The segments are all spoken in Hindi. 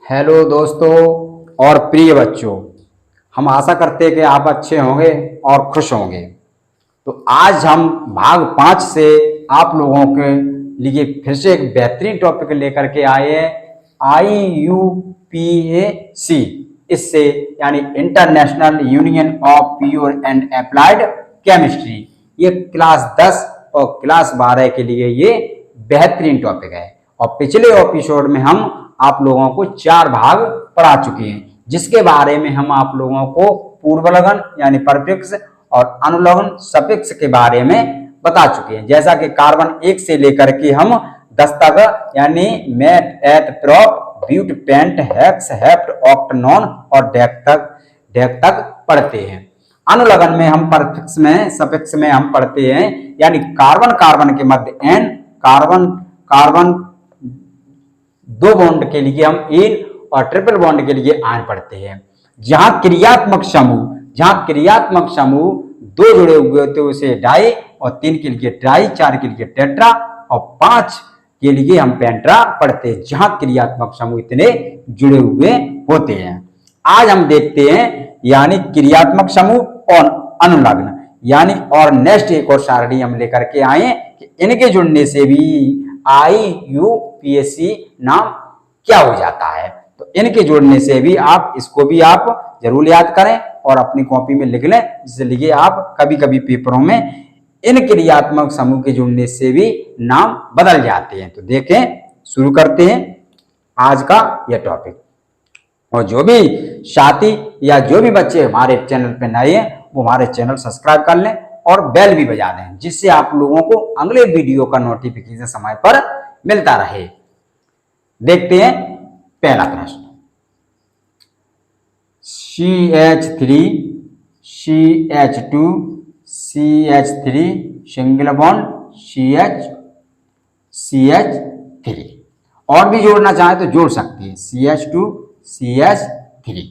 हेलो दोस्तों और प्रिय बच्चों, हम आशा करते हैं कि आप अच्छे होंगे और खुश होंगे। तो आज हम भाग 5 से आप लोगों के लिए फिर से एक बेहतरीन टॉपिक लेकर के आए हैं, IUPAC। इससे यानी international union of pure and applied chemistry, ये क्लास 10 और क्लास 12 के लिए ये बेहतरीन टॉपिक है। और पिछले एपिसोड में हम आप लोगों को 4 भाग पढ़ा चुके हैं, जिसके बारे में हम आप लोगों को पूर्वलगन यानी परफिक्स और अनुलगन सफिक्स के बारे में बता चुके हैं। जैसा कि कार्बन 1 से लेकर के हम 10 तक यानी meth, eth, prop, but, pent, hex, hept, oct, non और डेक तक पढ़ते हैं। अनुलगन में हम परफिक्स में सफिक्स में हम पढ़ते हैं, यानी कार्बन कार्बन के मध्य एन, कार्बन कार्बन 2 बॉन्ड के लिए हम इन और ट्रिपल बॉन्ड के लिए आन पढ़ते हैं। जहां क्रियात्मक समूह 2 जुड़े हुए होते हैं उसे डाई, और 3 के लिए ट्राई, 4 के लिए टेट्रा और 5 के लिए हम पेंट्रा पढ़ते हैं, जहां क्रियात्मक समूह इतने जुड़े हुए होते हैं। आज हम देखते हैं यानी क्रियात्मक समूह और अनुलग्न, यानी और नेक्स्ट एक और सारणी हम लेकर के आए कि इनके जुड़ने से भी IUPAC नाम क्या हो जाता है। तो इनके जोड़ने से भी आप इसको भी आप जरूर याद करें और अपनी कॉपी में लिख लें, जिससे आप कभी कभी पेपरों में इन क्रियात्मक समूह के जुड़ने से भी नाम बदल जाते हैं। तो देखें, शुरू करते हैं आज का यह टॉपिक। और जो भी साथी या जो भी बच्चे हमारे चैनल पे नए हैं वो हमारे चैनल सब्सक्राइब कर लें और बेल भी बजा दें, जिससे आप लोगों को अगले वीडियो का नोटिफिकेशन समय पर मिलता रहे। देखते हैं पहला प्रश्न, CH3 CH2 CH3 single bond CH3। और भी जोड़ना चाहे तो जोड़ सकते हैं, CH2 CH3।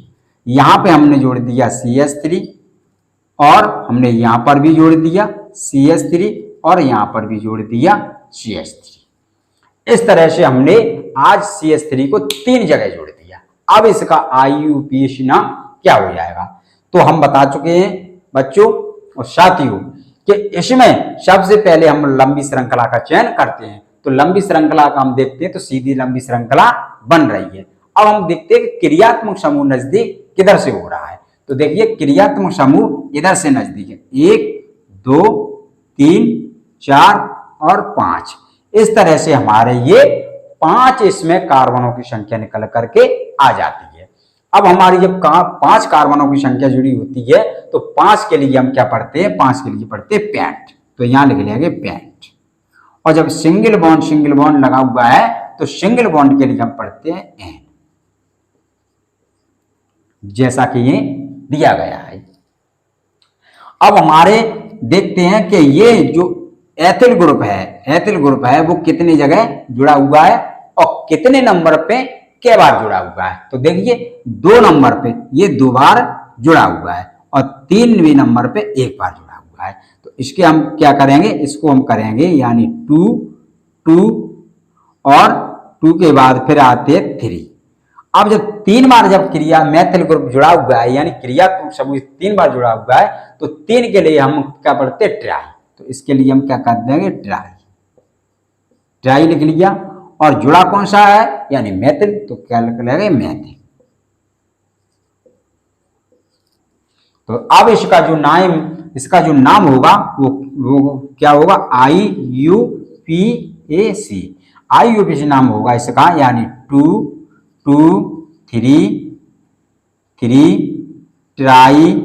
यहां पे हमने जोड़ दिया CH3 और हमने यहां पर भी जोड़ दिया CH3 और यहां पर भी जोड़ दिया CH3। इस तरह से हमने आज CH3 को 3 जगह जोड़ दिया। अब इसका IUPAC नाम क्या हो जाएगा, तो हम बता चुके हैं बच्चों और साथियों कि इसमें सबसे पहले हम लंबी श्रृंखला का चयन करते हैं। तो लंबी श्रृंखला का हम देखते हैं तो सीधी लंबी श्रृंखला बन रही है। अब हम देखते हैं कि क्रियात्मक समूह नजदीक किधर से हो रहा है। तो देखिए, क्रियात्मक समूह इधर से नजदीक है, 1 2 3 4 और 5। इस तरह से हमारे ये 5 इसमें कार्बनों की संख्या निकल करके आ जाती है। अब हमारी जब 5 कार्बनों की संख्या जुड़ी होती है तो 5 के लिए हम क्या पढ़ते हैं, 5 के लिए पढ़ते हैं पेंट। तो यहां लिख लेंगे पेंट। और जब सिंगल बॉन्ड लगा हुआ है तो सिंगल बॉन्ड के लिए हम पढ़ते हैं एन, जैसा कि ये दिया गया है। अब हमारे देखते हैं कि ये जो एथिल ग्रुप है वो कितनी जगह जुड़ा हुआ है और कितने नंबर पे क्या बार जुड़ा हुआ है। तो देखिए, 2 नंबर पे ये 2 बार जुड़ा हुआ है और 3वें नंबर पे 1 बार जुड़ा हुआ है। तो इसके हम क्या करेंगे, इसको हम करेंगे यानी 2 2 और 2 के बाद फिर आते हैं 3। अब जब 3 बार जब क्रिया मैथिल ग्रुप जुड़ा हुआ है यानी क्रियात्मक समूह 3 बार जुड़ा हुआ है तो 3 के लिए हम क्या पढ़ते हैं, ट्राई। तो इसके लिए हम क्या कर देंगे, ट्राई लिख लिया। और जुड़ा कौन सा है यानी मैथिल, तो क्या लिख लेंगे, मैथिल। तो अब इसका जो नाम होगा वो क्या होगा, IUPAC नाम होगा इसका, यानी 2 2 3 3 ट्राई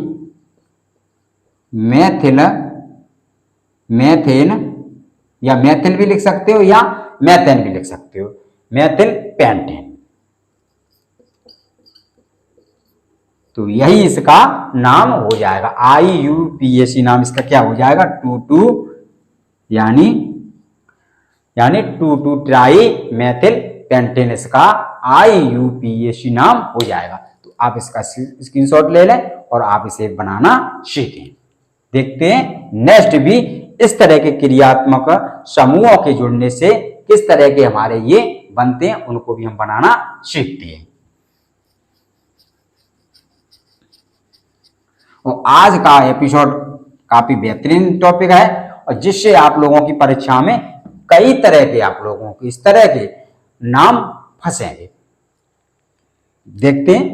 मैथेन या मैथिल भी लिख सकते हो या मैथेन भी लिख सकते हो, मैथिल पेंटेन। तो यही इसका नाम हो जाएगा, IUPAC नाम इसका क्या हो जाएगा, 2 2 यानी 2 2 ट्राई मैथिल पेंटेन इसका IUPAC नाम हो जाएगा। तो आप इसका स्क्रीनशॉट ले लें और आप इसे बनाना सीखें। देखते हैं नेक्स्ट भी इस तरह के क्रियात्मक समूहों के जुड़ने से किस तरह के हमारे ये बनते हैं, उनको भी हम बनाना सीखते हैं। और आज का एपिसोड काफी बेहतरीन टॉपिक है और जिससे आप लोगों की परीक्षा में कई तरह के आप लोगों के इस तरह के नाम फंसेंगे। देखते हैं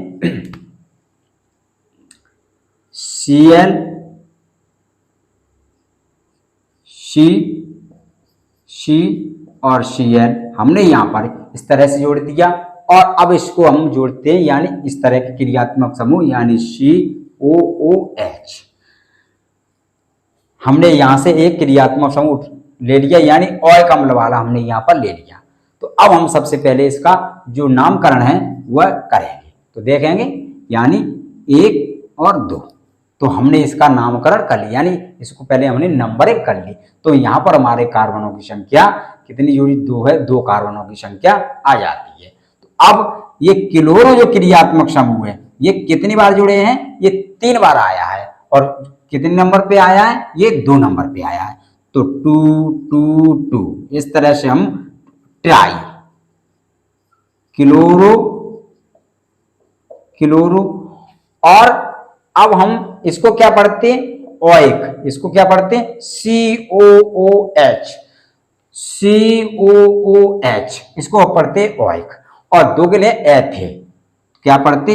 Cl C और Cl हमने यहां पर इस तरह से जोड़ दिया और अब इसको हम जोड़ते हैं यानी इस तरह के क्रियात्मक समूह यानी COOH। हमने यहां से एक क्रियात्मक समूह ले लिया यानी ओइक अम्ल वाला हमने यहां पर ले लिया। तो अब हम सबसे पहले इसका जो नामकरण है वह करेंगे। तो देखेंगे यानी 1 और 2 तो हमने इसका नामकरण कर लिया यानी इसको पहले हमने नंबरिंग कर ली। तो यहाँ पर हमारे कार्बनों की संख्या कितनी जोड़ी 2 है, 2 कार्बनों की संख्या आ जाती है। तो अब ये क्लोरो जो क्रियात्मक समूह है ये कितनी बार जुड़े हैं, ये 3 बार आया है और कितने नंबर पे आया है, ये 2 नंबर पे आया है। तो 2 2 2 इस तरह से हम ट्राई क्लोरो और अब हम इसको क्या पढ़ते हैं, ओइक। इसको क्या पढ़ते हैं, COOH इसको पढ़ते हैं ओइक। और 2 के लिए एथे, क्या पढ़ते,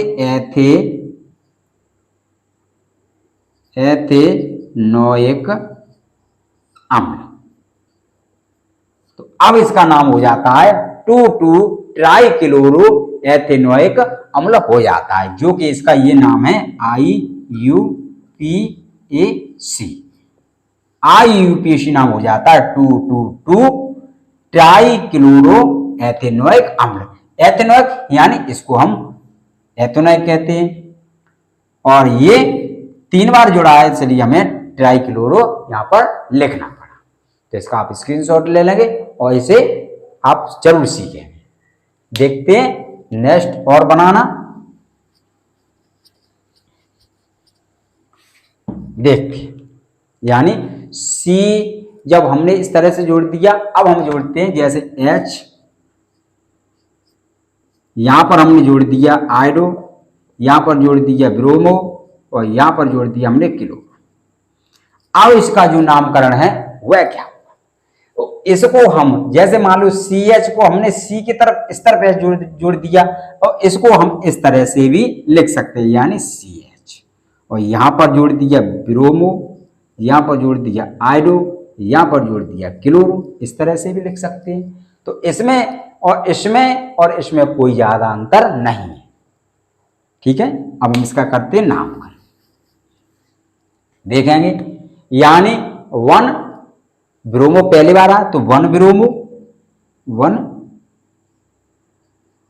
एथेनोइक अम्ल। तो अब इसका नाम हो जाता है 2,2 ट्राइक्लोरो एथेनोइक अम्ल हो जाता है, जो कि इसका ये नाम है IUPAC नाम हो जाता है 2,2,2 ट्राइक्लोरो एथेनोइक अम्ल। एथेनोइक यानी इसको हम एथेनोइक कहते हैं और ये 3 बार जुड़ा है इसलिए हमें ट्राइक्लोरो यहां पर लिखना पड़ा। तो इसका आप स्क्रीनशॉट ले लेंगे और इसे आप जरूर सीखेंगे। देखते हैं नेक्स्ट और बनाना। देखिए यानी C जब हमने इस तरह से जोड़ दिया अब हम जोड़ते हैं जैसे H, यहां पर हमने जोड़ दिया आयोडो, यहां पर जोड़ दिया ब्रोमो और यहां पर जोड़ दिया हमने क्लोरो। अब इसका जो नामकरण है वह क्या होगा, तो इसको हम जैसे मान लो CH को हमने C की तरफ इस तरफ जोड़ दिया और इसको हम इस तरह से भी लिख सकते हैं यानी CH और यहां पर जोड़ दिया ब्रोमो, यहां पर जोड़ दिया आयोडो, यहां पर जोड़ दिया क्लोरो, इस तरह से भी लिख सकते हैं। तो इसमें और इसमें कोई ज्यादा अंतर नहीं है। ठीक है, अब हम इसका करते हैं नामकरण। देखेंगे यानी 1 ब्रोमो पहली बार आया तो 1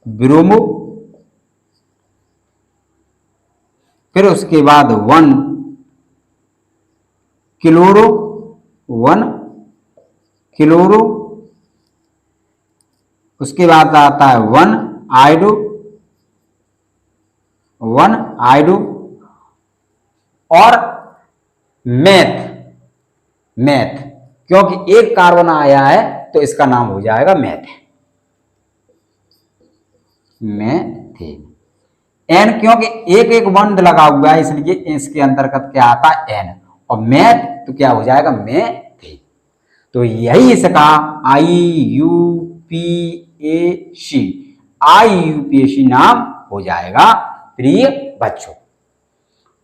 ब्रोमो, फिर उसके बाद 1 क्लोरो, उसके बाद आता है 1 आयोडो और मैथ क्योंकि एक कार्बन आया है तो इसका नाम हो जाएगा मैथेन। एन क्योंकि एक बंद लगा हुआ है इसलिए इसके अंतर्गत क्या आता है एन और मैथ तो क्या हो जाएगा मैथेन। तो यही इसका IUPAC नाम हो जाएगा प्रिय बच्चों।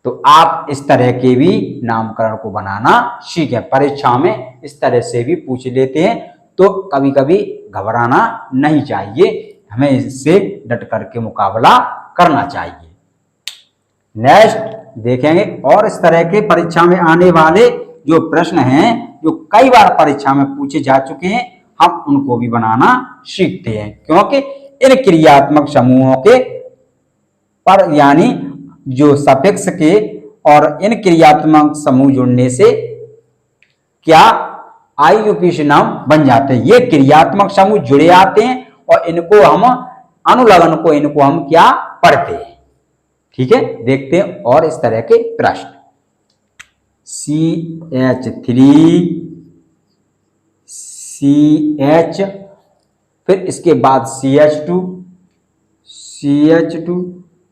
तो आप इस तरह के भी नामकरण को बनाना सीखें। परीक्षा में इस तरह से भी पूछ लेते हैं तो कभी कभी घबराना नहीं चाहिए, हमें इससे डट करके मुकाबला करना चाहिए। नेक्स्ट देखेंगे और इस तरह के परीक्षा में आने वाले जो प्रश्न हैं जो कई बार परीक्षा में पूछे जा चुके हैं हम उनको भी बनाना सीखते हैं, क्योंकि इन क्रियात्मक समूहों के पर यानी जो सफिक्स के और इन क्रियात्मक समूह जुड़ने से क्या IUPAC नाम बन जाते हैं। ये क्रियात्मक समूह जुड़े आते हैं और इनको हम अनुलग्न को इनको हम क्या पढ़ते हैं। ठीक है, देखते हैं और इस तरह के प्रश्न। CH फिर इसके बाद CH2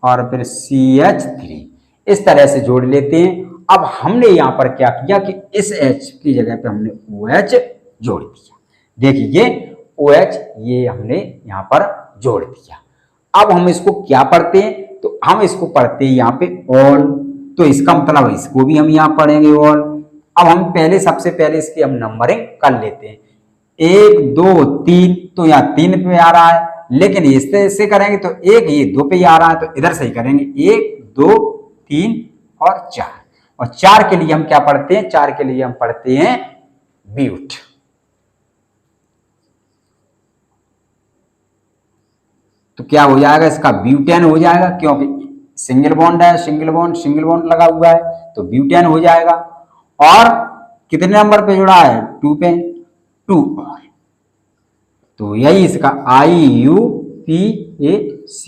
और फिर CH3 इस तरह से जोड़ लेते हैं अब हमने यहाँ पर क्या किया कि इस H की जगह पे हमने OH जोड़ दिया। देखिए OH ये हमने यहाँ पर जोड़ दिया। अब हम इसको क्या पढ़ते हैं, तो हम इसको पढ़ते हैं यहाँ पे ऑल, तो इसका मतलब इसको भी हम यहाँ पढ़ेंगे ऑल। अब हम पहले सबसे पहले इसकी हम नंबरिंग कर लेते हैं, 1 2 3, तो यहाँ 3 पे आ रहा है, लेकिन इससे करेंगे तो एक ये 2 पे ही आ रहा है, तो इधर से ही करेंगे 1 2 3 और 4। और 4 के लिए हम क्या पढ़ते हैं, 4 के लिए हम पढ़ते हैं ब्यूट। तो क्या हो जाएगा, इसका ब्यूटेन हो जाएगा, क्योंकि सिंगल बॉन्ड है, सिंगल बॉन्ड लगा हुआ है, तो ब्यूटेन हो जाएगा। और कितने नंबर पे जुड़ा है, 2 पे, 2 और, तो यही इसका IUPAC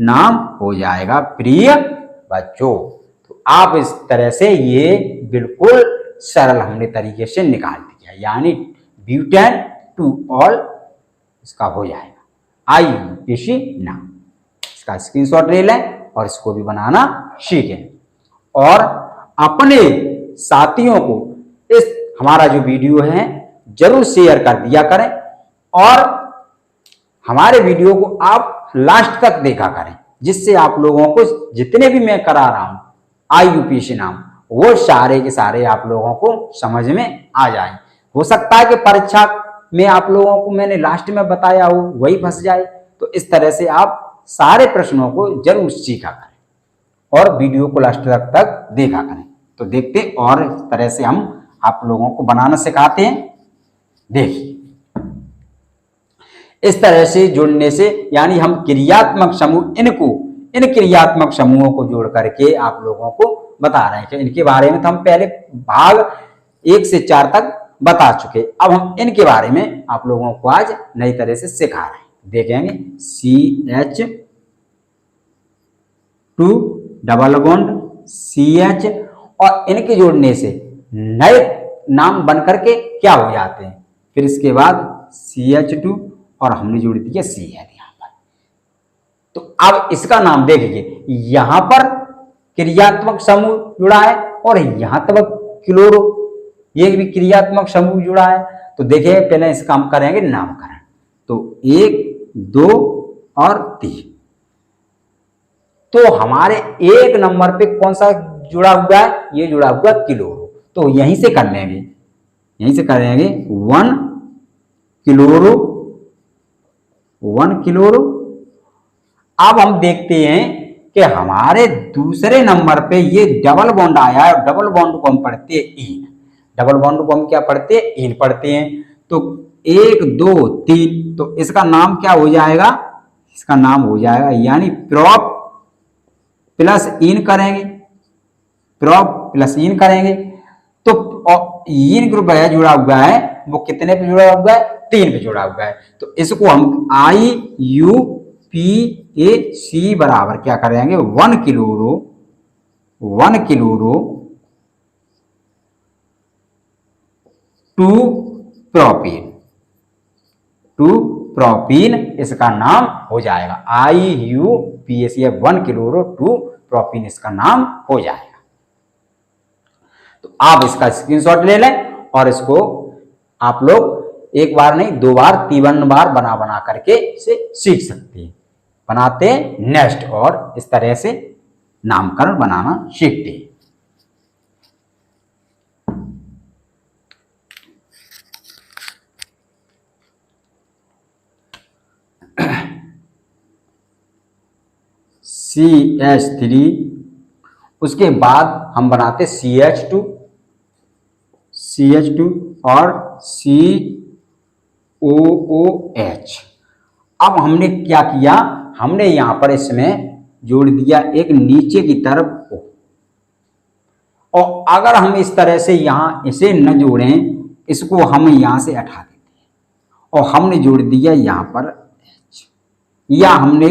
नाम हो जाएगा प्रिय बच्चों। तो आप इस तरह से ये बिल्कुल सरल हमने तरीके से निकाल दिया, यानी ब्यूटेन 2 ऑल इसका हो जाएगा IUPAC नाम। इसका स्क्रीनशॉट ले लें और इसको भी बनाना सीखें, और अपने साथियों को इस हमारा जो वीडियो है जरूर शेयर कर दिया करें, और हमारे वीडियो को आप लास्ट तक देखा करें, जिससे आप लोगों को जितने भी मैं करा रहा हूं IUPAC नाम, वो सारे के सारे आप लोगों को समझ में आ जाए। हो सकता है कि परीक्षा में आप लोगों को मैंने लास्ट में बताया हो वही फंस जाए, तो इस तरह से आप सारे प्रश्नों को जरूर सीखा करें और वीडियो को लास्ट तक देखा करें। तो देखते और इस तरह से हम आप लोगों को बनाना सिखाते हैं। देखिए इस तरह से जुड़ने से, यानी हम क्रियात्मक समूह, इन क्रियात्मक समूहों को जोड़ करके आप लोगों को बता रहे हैं। इनके बारे में तो हम पहले भाग 1 से 4 तक बता चुके, अब हम इनके बारे में आप लोगों को आज नई तरह से सिखा रहे हैं। देखेंगे CH2 डबल बॉन्ड CH, और इनके जोड़ने से नए नाम बन करके क्या हो जाते हैं, फिर इसके बाद CH2 और हमने जोड़ दिया Cl यहां पर। तो अब इसका नाम देखिए, यहां पर क्रियात्मक समूह जुड़ा है और यहां तक क्लोरो, ये भी क्रियात्मक समूह जुड़ा है। तो देखिए पहले इसका हम करेंगे नामकरण, तो 1 2 और 3। तो हमारे 1 नंबर पे कौन सा जुड़ा हुआ है, ये जुड़ा हुआ क्लोरो, तो यहीं से कर लेंगे, यहीं से करेंगे 1 क्लोरो। अब हम देखते हैं कि हमारे दूसरे नंबर पे ये डबल बॉन्ड आया है, डबल बॉन्ड को हम पढ़ते हैं इन, डबल बॉन्ड को हम क्या पढ़ते हैं, इन पढ़ते हैं। तो 1 2 3, तो इसका नाम क्या हो जाएगा, इसका नाम हो जाएगा, यानी प्रोप प्लस इन करेंगे, प्रोप प्लस इन करेंगे। तो इन ग्रुप है जुड़ा हुआ है, वो कितने पे जुड़ा हुआ है, 3 पे जुड़ा हुआ है। तो इसको हम IUPAC बराबर क्या करेंगे, 1 क्लोरो 2 प्रोपीन इसका नाम हो जाएगा। IUPAC 1 क्लोरो 2 प्रोपीन इसका नाम हो जाएगा। तो आप इसका स्क्रीनशॉट ले लें और इसको आप लोग एक बार नहीं 2 बार 3 बार बना करके इसे सीख सकते हैं। बनाते हैं नेक्स्ट, और इस तरह से नामकरण बनाना सीखते हैं। CH3, उसके बाद हम बनाते CH2 और COOH। अब हमने क्या किया, हमने यहां पर इसमें जोड़ दिया एक नीचे की तरफ O, और अगर हम इस तरह से यहां इसे न जोड़ें, इसको हम यहां से हटा देते हैं और हमने जोड़ दिया यहां पर H, या हमने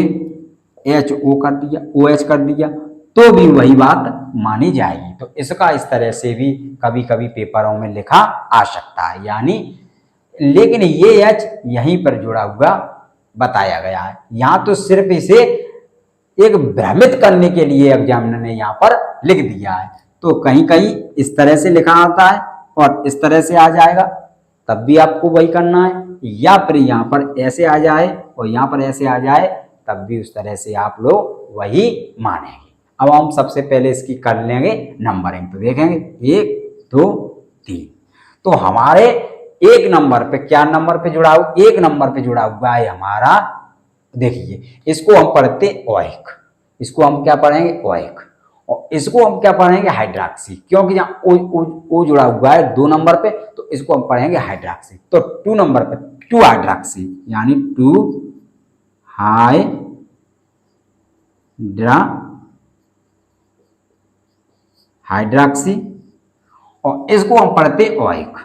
HO कर दिया, OH कर दिया, तो भी वही बात मानी जाएगी। तो इसका इस तरह से भी कभी कभी पेपरों में लिखा आ सकता है, यानी लेकिन ये H यहीं पर जुड़ा हुआ बताया गया है। यहां तो सिर्फ इसे एक भ्रमित करने के लिए एग्जामिनर ने यहां पर लिख दिया है, तो कहीं कहीं इस तरह से लिखा आता है और इस तरह से आ जाएगा, तब भी आपको वही करना है, या फिर यहाँ पर ऐसे आ जाए और यहाँ पर ऐसे आ जाए, तब भी उस तरह से आप लोग वही मानेंगे। अब हम सबसे पहले इसकी कर लेंगे नंबरिंग, तो देखेंगे 1 2 3। तो हमारे एक नंबर पे, क्या नंबर पे जुड़ा हुआ, एक नंबर पे जुड़ा हुआ है हमारा, देखिए इसको हम पढ़ते ओइक, इसको हम क्या पढ़ेंगे ओइक, और इसको हम क्या पढ़ेंगे हाइड्रॉक्सी, क्योंकि यहाँ ओ जुड़ा हुआ है 2 नंबर पे, तो इसको हम पढ़ेंगे हाइड्रॉक्सी। तो 2 नंबर पे 2 हाइड्रॉक्सी, यानी 2 हाइड्रॉक्सी, और इसको हम पढ़ते ओइक।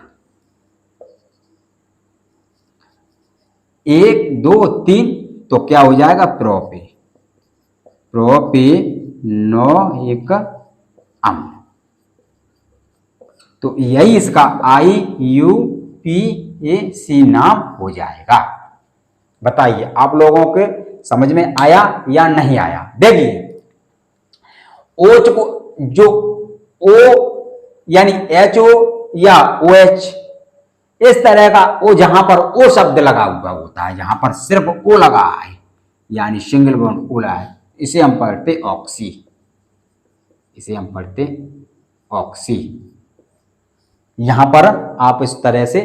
1 2 3, तो क्या हो जाएगा प्रोपेनोइक अम्ल। तो यही इसका IUPAC नाम हो जाएगा। बताइए आप लोगों के समझ में आया या नहीं आया? देखिए OH को, जो O यानी HO या OH, इस तरह का O जहां पर O शब्द लगा हुआ होता है, जहां पर सिर्फ O लगा है यानी सिंगल बॉन्ड O लगा है, इसे हम पढ़ते ऑक्सी, इसे हम पढ़ते ऑक्सी। यहां पर आप इस तरह से,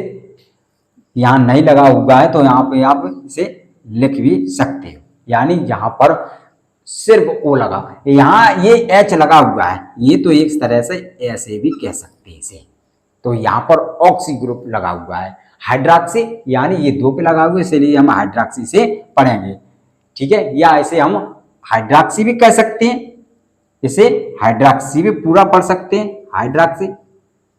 यहां नहीं लगा हुआ है तो यहां पे आप इसे लिख भी सकते हो, यानी यहां पर सिर्फ O लगा, यहां ये H लगा हुआ है, ये तो एक तरह से ऐसे भी कह सकते हैं इसे। तो यहाँ पर ऑक्सी ग्रुप लगा हुआ है, हाइड्रॉक्सी यानी ये 2 पे लगा हुआ है, इसलिए हम हाइड्रॉक्सी से पढ़ेंगे, ठीक है। या इसे हम हाइड्रॉक्सी भी कह सकते हैं, इसे हाइड्रॉक्सी भी पूरा पढ़ सकते हैं, हाइड्रॉक्सी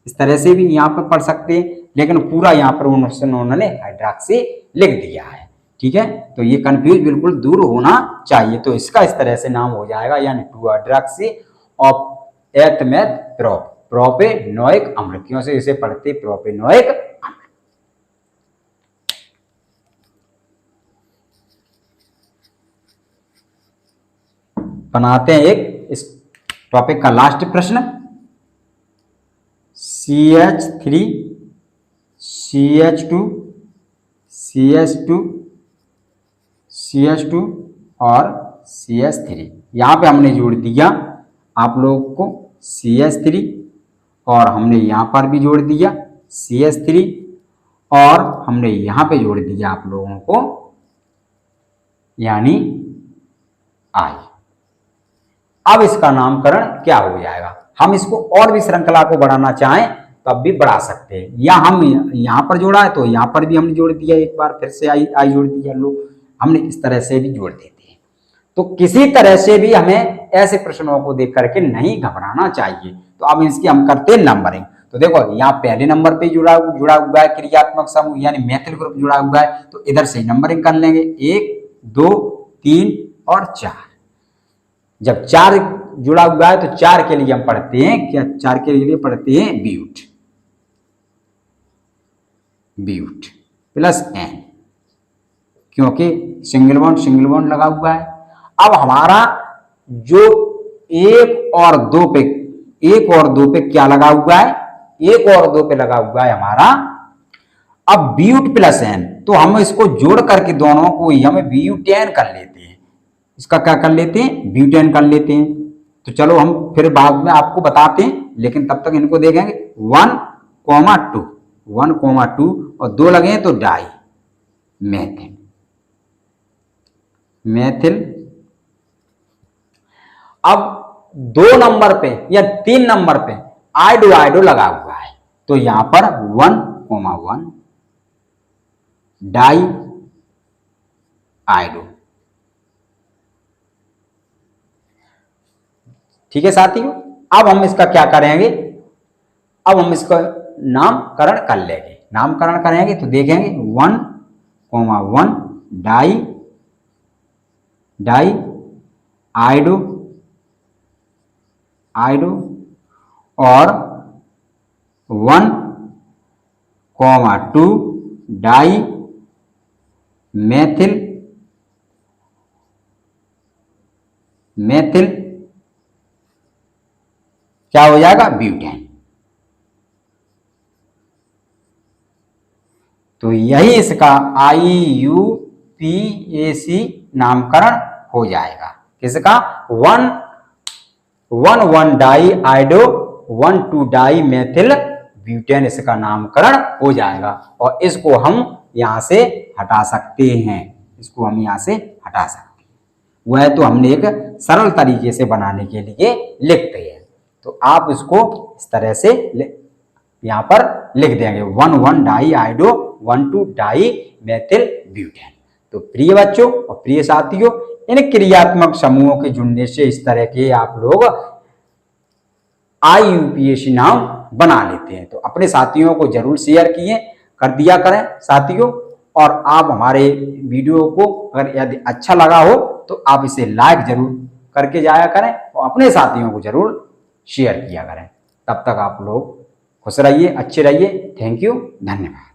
इस तरह से भी यहाँ पर पढ़ सकते हैं, लेकिन पूरा यहाँ पर उन्होंने हाइड्रॉक्सी लिख दिया है, ठीक है। तो ये कंफ्यूज बिल्कुल दूर होना चाहिए। तो इसका इस तरह से नाम हो जाएगा, यानी 2 हाइड्रॉक्सी ऑफ एथमेथ प्रोपेनोइक अम्ल, क्यों से इसे पढ़ते प्रोपेनोइक अम्ल। बनाते हैं एक इस टॉपिक का लास्ट प्रश्न। CH3 CH2 CH2 CH2 और CH3, यहाँ पे हमने जोड़ दिया आप लोगों को CH3, और हमने यहाँ पर भी जोड़ दिया CH3, और हमने यहाँ पे जोड़ दिया आप लोगों को यानी I। अब इसका नामकरण क्या हो जाएगा? हम इसको और भी श्रृंखला को बढ़ाना चाहें तब भी बढ़ा सकते हैं, या हम यहाँ पर जोड़ा है तो यहाँ पर भी हमने जोड़ दिया, एक बार फिर से आई जोड़ दिया, लो हमने इस तरह से भी जोड़ देते हैं। तो किसी तरह से भी हमें ऐसे प्रश्नों को देख करके नहीं घबराना चाहिए। तो अब इसकी हम करते हैं नंबरिंग। तो देखो यहाँ पहले नंबर पे जुड़ा हुआ है क्रियात्मक समूह यानी मैथिल ग्रुप जुड़ा हुआ है, तो इधर से नंबरिंग कर लेंगे 1 2 3 और 4। जब 4 जुड़ा हुआ है तो 4 के लिए हम पढ़ते हैं क्या? 4 के लिए पढ़ते हैं ब्यूट प्लस N, क्योंकि सिंगल बॉन्ड लगा हुआ है। अब हमारा जो 1 और 2 पे क्या लगा हुआ है? 1 और 2 पे लगा हुआ है हमारा अब ब्यूट प्लस N, तो हम इसको जोड़ करके दोनों को ही हम ब्यूटेन कर लेते हैं। इसका क्या कर लेते हैं? ब्यूटेन कर लेते हैं। तो चलो हम फिर बाद में आपको बताते हैं, लेकिन तब तक इनको देखेंगे 1,2 और 2 लगे हैं तो डाई मैथिल। अब 2 नंबर पे या 3 नंबर पे आइडो लगा हुआ है, तो यहां पर 1,1 डाई आइडो, ठीक है साथियों। अब हम इसका क्या करेंगे? अब हम इसका नामकरण कर लेंगे। नामकरण करेंगे तो देखेंगे 1,1 डाई आइडो और 1,2 डाई मैथिल क्या हो जाएगा, ब्यूटेन। तो यही इसका IUPAC नामकरण हो जाएगा। किसका, 1,1,डाई-आइडो 1,2-डाई-मेथिल ब्यूटेन इसका नामकरण हो जाएगा। और इसको हम यहां से हटा सकते हैं, इसको हम यहां से हटा सकते हैं। वह तो हमने एक सरल तरीके से बनाने के लिए लिखते हैं, तो आप इसको इस तरह से यहाँ पर लिख देंगे 1,1-डाई-आइडो 1,2-डाई-मेथिल ब्यूटेन। तो प्रिय बच्चों और प्रिय साथियों, इन क्रियात्मक समूहों के जुड़ने से इस तरह के आप लोग IUPAC नाम बना लेते हैं। तो अपने साथियों को जरूर शेयर कर दिया करें साथियों। और आप हमारे वीडियो को अगर यदि अच्छा लगा हो तो आप इसे लाइक जरूर करके जाया करें और अपने साथियों को जरूर शेयर किया करें। तब तक आप लोग खुश रहिए, अच्छे रहिए। थैंक यू, धन्यवाद।